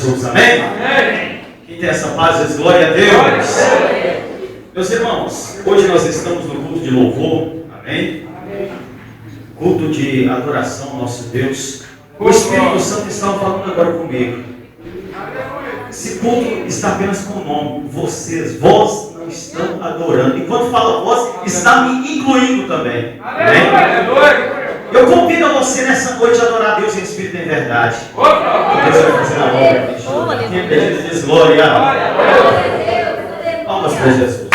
Jesus, amém? Amém. Quem tem essa paz diz glória a Deus. Meus irmãos, hoje nós estamos no culto de louvor, amém? Culto de adoração ao nosso Deus. O Espírito Santo estava falando agora comigo. Esse culto está apenas com o nome. Vós não estão adorando. E quando fala vós, está me incluindo também. Amém? Eu convido a você nessa noite a adorar a Deus em espírito e em verdade. Deus vai fazer a obra. Quem acredita diz glória. Palmas para Jesus.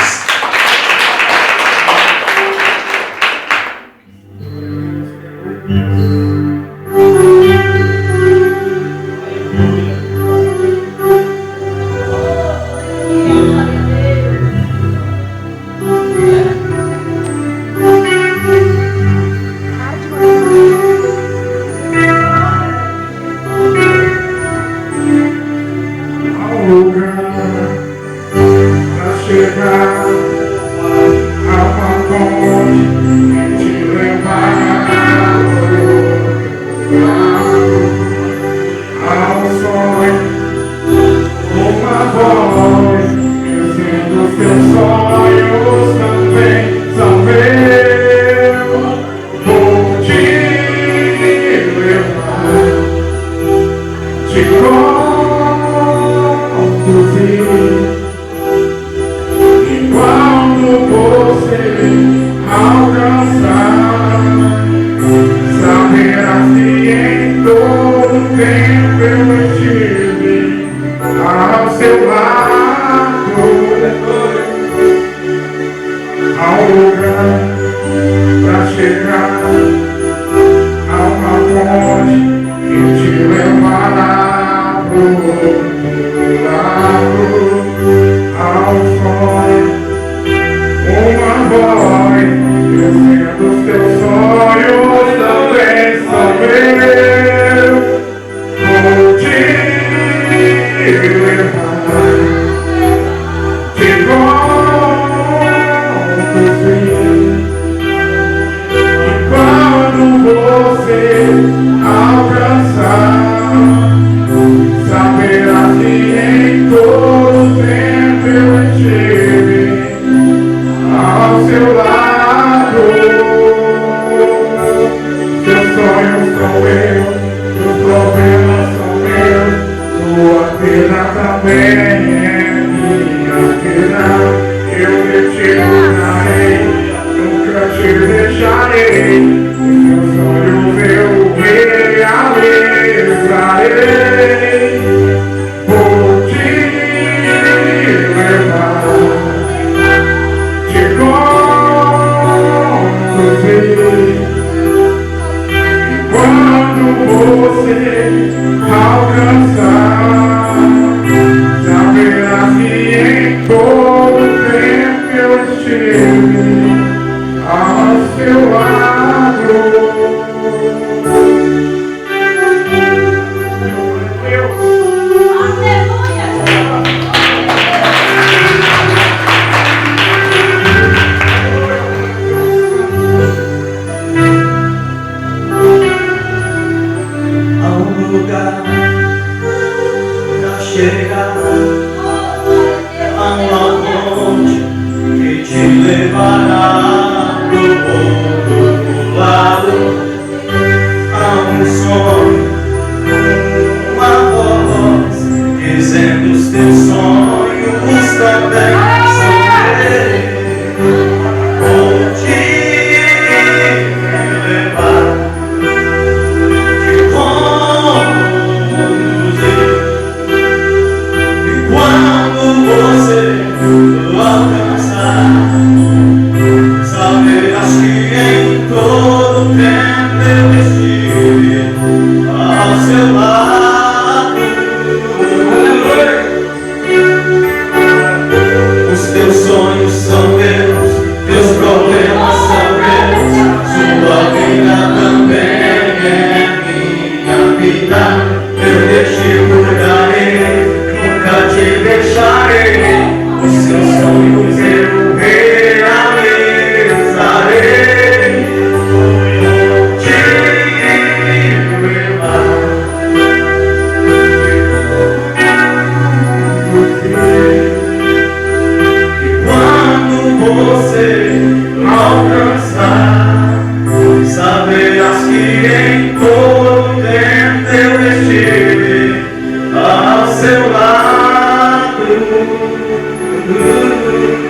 seu lado.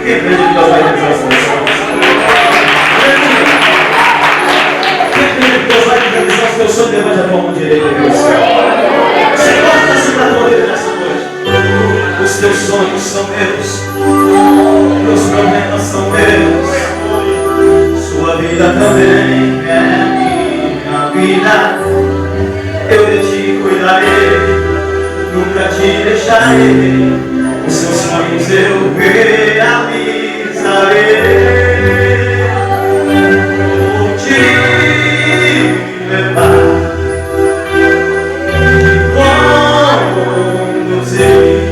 Quem crê que Deus vai realizar as suas sonhos? Quem crê que Deus vai realizar os teus sonhos? Levante a tua mão direita para o céu. Senhor, assim para a tua vida nessa noite. Os teus sonhos são meus, os problemas são meus, sua vida também é minha vida. Eu de ti cuidarei, nunca te deixarei. Os seus sonhos eu realizarei. Vou te levar, conduzir.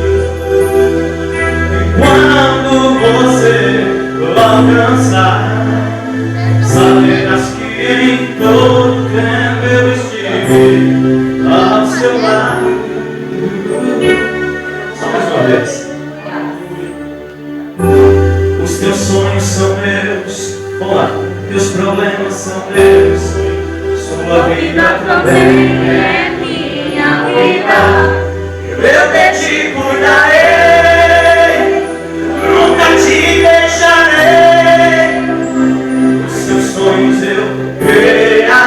Quando você alcançar, saberás que em todo tempo eu estive ao seu lado. Só mais uma vez. Os teus sonhos são meus. Vamos lá. Teus problemas são meus. Sua vida também é minha vida. Eu de ti cuidarei, nunca te deixarei. Os seus sonhos eu realizarei.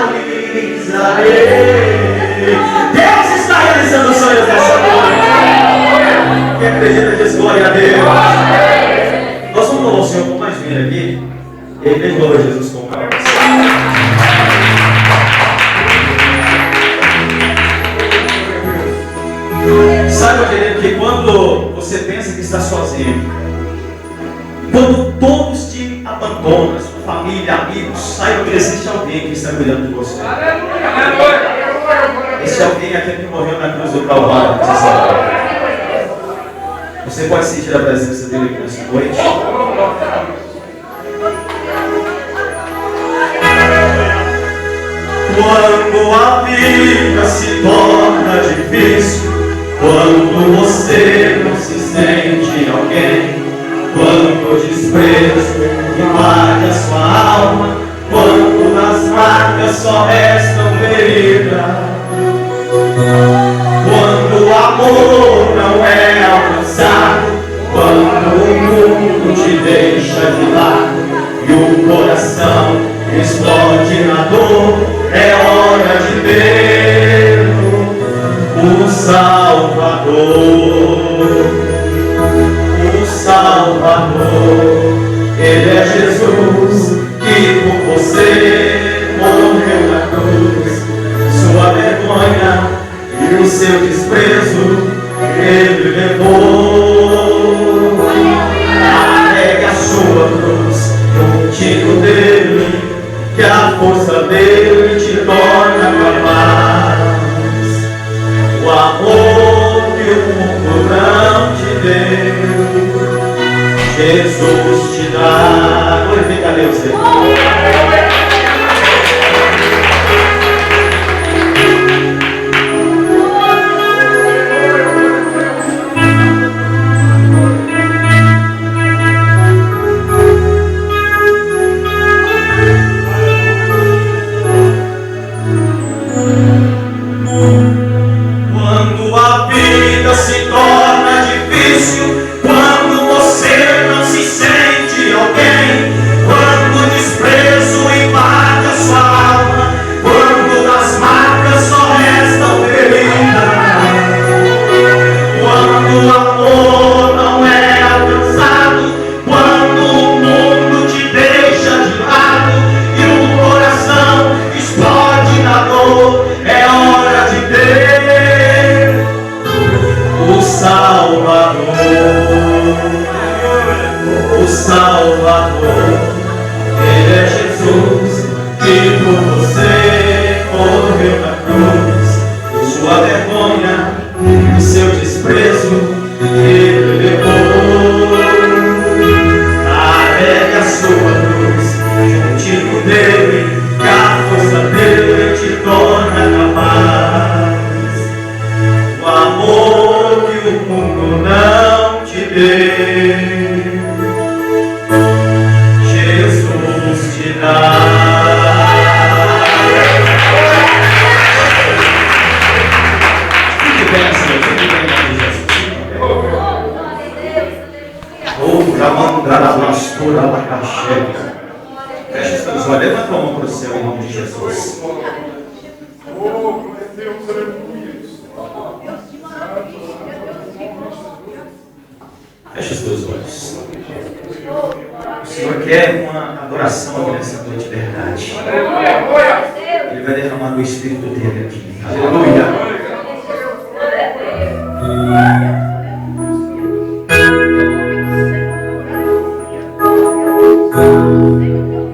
Deus está realizando os sonhos dessa noite. Quem acredita diz glória a Deus. Nós vamos louvar o Senhor com mais vinho aqui. E aí, vem louvar Jesus com calma. Saiba, querido, que quando você pensa que está sozinho, quando todos te abandonam, sua família, amigos, saiba que existe alguém que está cuidando de você. Esse alguém é aquele que morreu na cruz do Calvário. Você pode sentir a presença dele aqui nessa noite. Quando a vida se torna difícil, quando você não se sente alguém, quando o desprezo invade a sua alma, quando nas marcas só restam feridas, quando o amor não é alcançado, quando o mundo te deixa de lado e o coração explode na dor, é hora de ver o Salvador. O Salvador, Ele é Jesus que por você morreu na cruz. Sua vergonha e o seu desprezo Ele levou. Carregue a sua cruz contigo dele, que a força dele te torna capaz. O amor que o mundo não te deu, Jesus te dá. Glorifica a Deus. Quando a vida se torna difícil, quando você não se sente alguém, quando o desprezo invade a sua alma, quando das marcas só restam feridas, quando o amor não é alcançado, quando o mundo te deixa de lado e o coração explode na dor, é hora de ter o Salvador. O Salvador, Ele é Jesus que por você morreu na cruz. Sua vergonha e o seu desprezo Ele levou. Carregue a sua cruz juntinho dele, que a força dele te torna capaz. O amor que o mundo não te deu, Jesus te dá. Fique bem, Senhor, fique bem, Jesus. Camandarabastura, abacaxé. Feche os teus olhos, levanta a mão para o céu em nome de Jesus. Feche os teus olhos. O Senhor quer uma adoração aqui nessa noite de verdade. Ele vai derramar o Espírito dele aqui. Aleluia.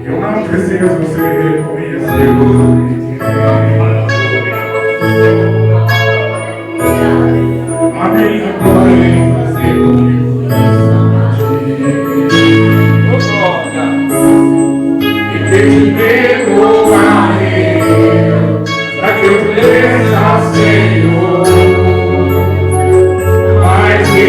Eu não preciso ser reconhecido. A minha glória em fazer o que e que te perdoarei, para que eu veja, Senhor, mais que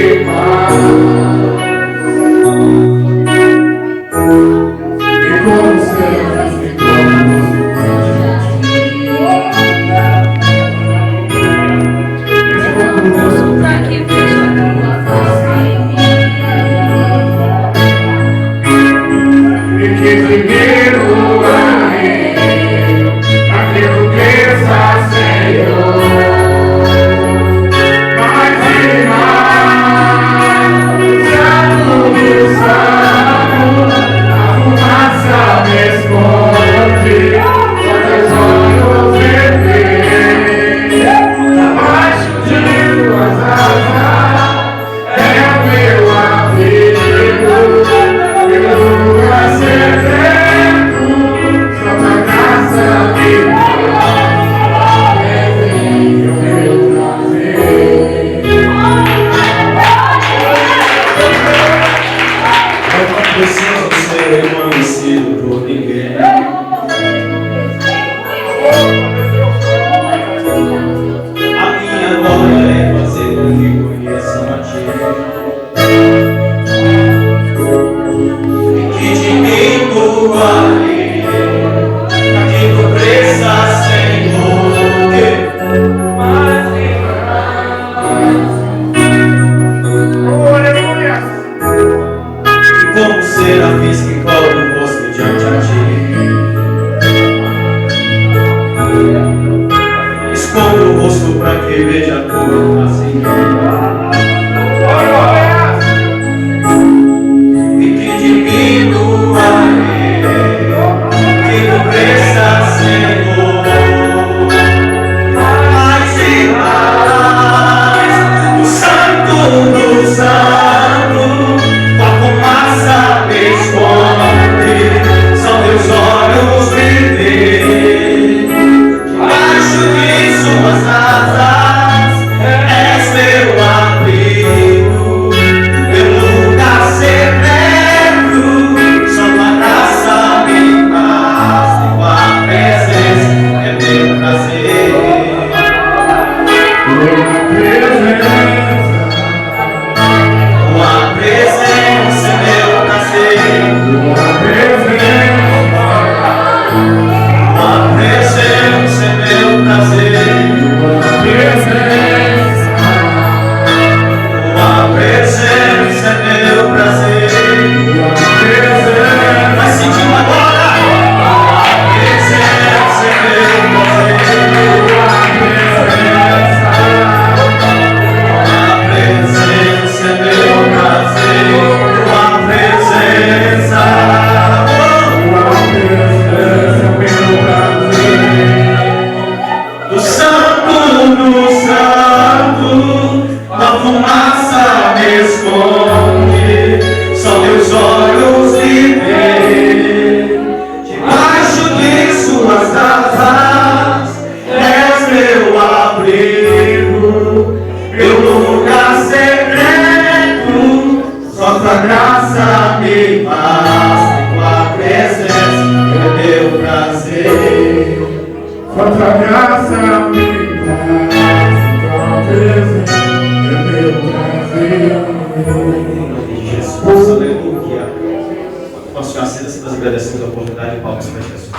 Posso chamar a cena, se nós agradecemos a oportunidade de palmas para Jesus.